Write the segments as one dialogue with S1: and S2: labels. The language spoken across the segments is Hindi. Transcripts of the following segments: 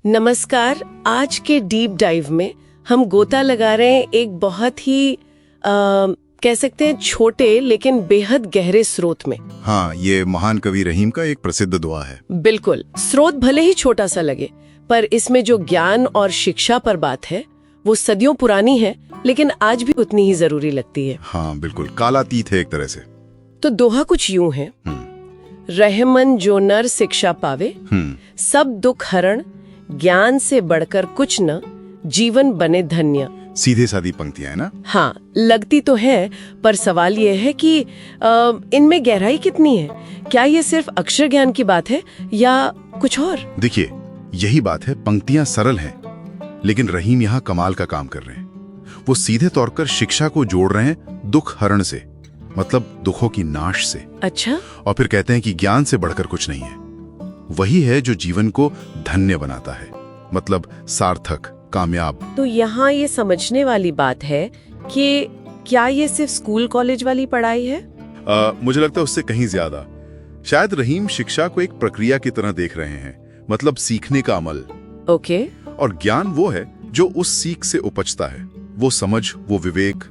S1: नमस्कार। आज के डीप डाइव में हम गोता लगा रहे हैं एक बहुत ही कह सकते हैं छोटे लेकिन बेहद गहरे स्रोत में।
S2: हाँ, ये महान कवि रहीम का एक प्रसिद्ध दुआ है।
S1: बिल्कुल, स्रोत भले ही छोटा सा लगे, पर इसमें जो ज्ञान और शिक्षा पर बात है वो सदियों पुरानी है, लेकिन आज भी उतनी ही जरूरी लगती है।
S2: हाँ बिल्कुल, कालातीत है एक तरह से।
S1: तो दोहा कुछ यूं है, रहमन जो नर शिक्षा पावे, सब दुख हरण, ज्ञान से बढ़कर कुछ न, जीवन बने धन्य।
S2: सीधे सादी पंक्तियां है ना?
S1: हाँ, लगती तो है, पर सवाल ये है कि इनमें गहराई कितनी है? क्या ये सिर्फ अक्षर ज्ञान की बात है या कुछ और?
S2: देखिए, यही बात है, पंक्तियां सरल हैं, लेकिन रहीम यहाँ कमाल का काम कर रहे हैं। वो सीधे तौर पर शिक्षा को जोड़ रहे हैं दुख हरण से, मतलब दुखों की नाश से।
S1: अच्छा।
S2: और फिर कहते हैं कि ज्ञान से बढ़कर कुछ नहीं है। वही है जो जीवन को धन्य बनाता है, मतलब सार्थक, कामयाब।
S1: तो यहाँ ये समझने वाली बात है कि क्या ये सिर्फ स्कूल कॉलेज वाली पढ़ाई है?
S2: मुझे लगता है उससे कहीं ज्यादा। शायद रहीम शिक्षा को एक प्रक्रिया की तरह देख रहे हैं, मतलब सीखने का अमल।
S1: ओके।
S2: और ज्ञान वो है जो उस सीख से उपजता है, वो समझ, वो विवेक।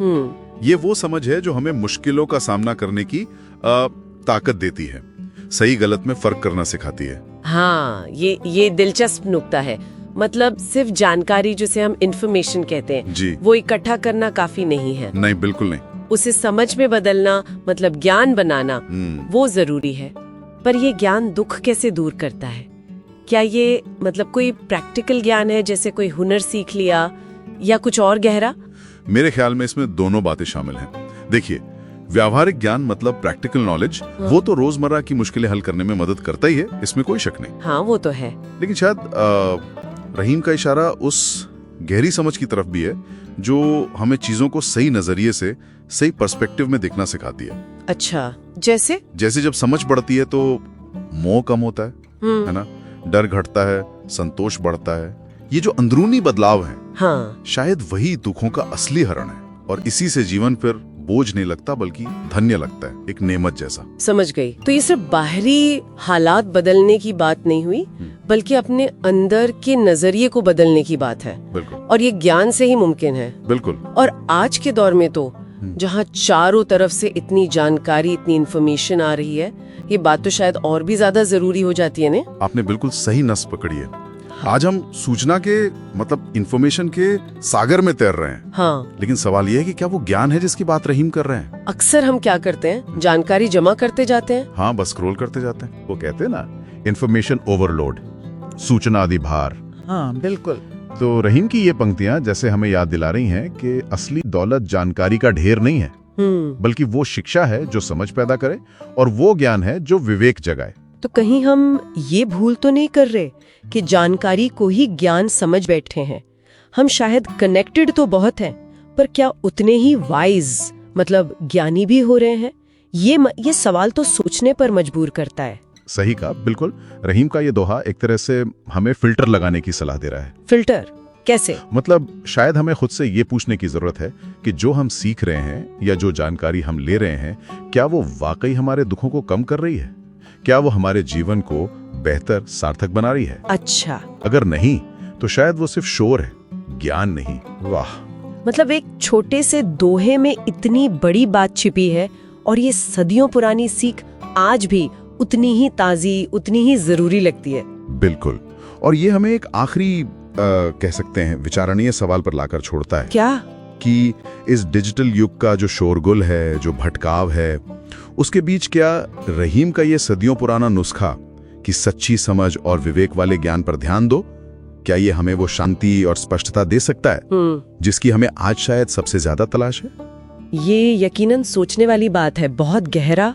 S2: ये वो समझ है जो हमें मुश्किलों का सामना करने की ताकत देती है, सही गलत में फर्क करना सिखाती है।
S1: हाँ, ये दिलचस्प नुक्ता है। मतलब सिर्फ जानकारी, जिसे हम इंफॉर्मेशन कहते हैं
S2: जी,
S1: वो इकट्ठा करना काफी नहीं है।
S2: नहीं, बिल्कुल नहीं।
S1: उसे समझ में बदलना, मतलब ज्ञान बनाना, वो जरूरी है। पर ये ज्ञान दुख कैसे दूर करता है? क्या ये मतलब कोई प्रैक्टिकल ज्ञान है, जैसे कोई हुनर सीख लिया, या कुछ और गहरा?
S2: मेरे ख्याल में इसमें दोनों बातें शामिल हैं। देखिए, व्यावहारिक ज्ञान मतलब प्रैक्टिकल नॉलेज, वो तो रोजमर्रा की मुश्किलें हल करने में मदद करता ही है, इसमें कोई शक नहीं।
S1: हाँ, वो तो है।
S2: लेकिन शायद रहीम का इशारा उस गहरी समझ की तरफ भी है जो हमें चीजों को सही नजरिए से, सही पर्सपेक्टिव में देखना सिखाती है।
S1: अच्छा, जैसे
S2: जब समझ बढ़ती है तो मोह कम होता है ना, डर घटता है, संतोष बढ़ता है। ये जो अंदरूनी बदलाव है,
S1: हाँ,
S2: शायद वही दुखों का असली हरण है, और इसी से जीवन फिर बोझ नहीं लगता, बल्कि धन्य लगता है, एक नेमत जैसा।
S1: समझ गई। तो ये सिर्फ बाहरी हालात बदलने की बात नहीं हुई, बल्कि अपने अंदर के नजरिए को बदलने की बात है।
S2: बिल्कुल।
S1: और ये ज्ञान से ही मुमकिन है।
S2: बिल्कुल।
S1: और आज के दौर में तो जहाँ चारों तरफ से इतनी जानकारी, इतनी इन्फॉर्मेशन आ रही है, ये बात तो शायद और भी ज्यादा जरूरी हो जाती है ने?
S2: आपने बिल्कुल सही नस पकड़ी है। आज हम सूचना के, मतलब इंफॉर्मेशन के सागर में तैर रहे हैं।
S1: हाँ।
S2: लेकिन सवाल यह है कि क्या वो ज्ञान है जिसकी बात रहीम कर रहे हैं?
S1: अक्सर हम क्या करते हैं, जानकारी जमा करते जाते हैं।
S2: हाँ, बस स्क्रॉल करते जाते हैं।
S3: वो कहते हैं ना, इंफॉर्मेशन ओवरलोड, सूचना अधिभार।
S4: हाँ बिल्कुल।
S3: तो रहीम की ये पंक्तियां जैसे हमें याद दिला रही हैं कि असली दौलत जानकारी का ढेर नहीं है, बल्कि वो शिक्षा है जो समझ पैदा करे, और वो ज्ञान है जो विवेक जगाए।
S1: तो कहीं हम ये भूल तो नहीं कर रहे कि जानकारी को ही ज्ञान समझ बैठे हैं? हम शायद कनेक्टेड तो बहुत हैं, पर क्या उतने ही वाइज, मतलब ज्ञानी भी हो रहे हैं? ये सवाल तो सोचने पर मजबूर करता है।
S3: सही कहा, बिल्कुल। रहीम का ये दोहा एक तरह से हमें फिल्टर लगाने की सलाह दे रहा है।
S1: फिल्टर कैसे?
S3: मतलब शायद हमें खुद से ये पूछने की जरूरत है कि जो हम सीख रहे हैं या जो जानकारी हम ले रहे हैं, क्या वो वाकई हमारे दुखों को कम कर रही है? क्या वो हमारे जीवन को बेहतर, सार्थक बना रही है?
S1: अच्छा।
S3: अगर नहीं, तो शायद वो सिर्फ शोर है, ज्ञान नहीं। वाह,
S1: मतलब एक छोटे से दोहे में इतनी बड़ी बात छिपी है, और ये सदियों पुरानी सीख आज भी उतनी ही ताजी, उतनी ही जरूरी लगती है।
S2: बिल्कुल। और ये हमें एक आखिरी कह सकते हैं विचारणीय सवाल पर लाकर छोड़ता है।
S1: क्या?
S2: कि इस डिजिटल युग का जो शोरगुल है, जो भटकाव है, उसके बीच क्या रहीम का ये सदियों पुराना नुस्खा कि सच्ची समझ और विवेक वाले ज्ञान पर ध्यान दो, क्या ये हमें वो शांति और स्पष्टता दे सकता है जिसकी हमें आज शायद सबसे ज्यादा तलाश है?
S1: ये यकीनन सोचने वाली बात है, बहुत गहरा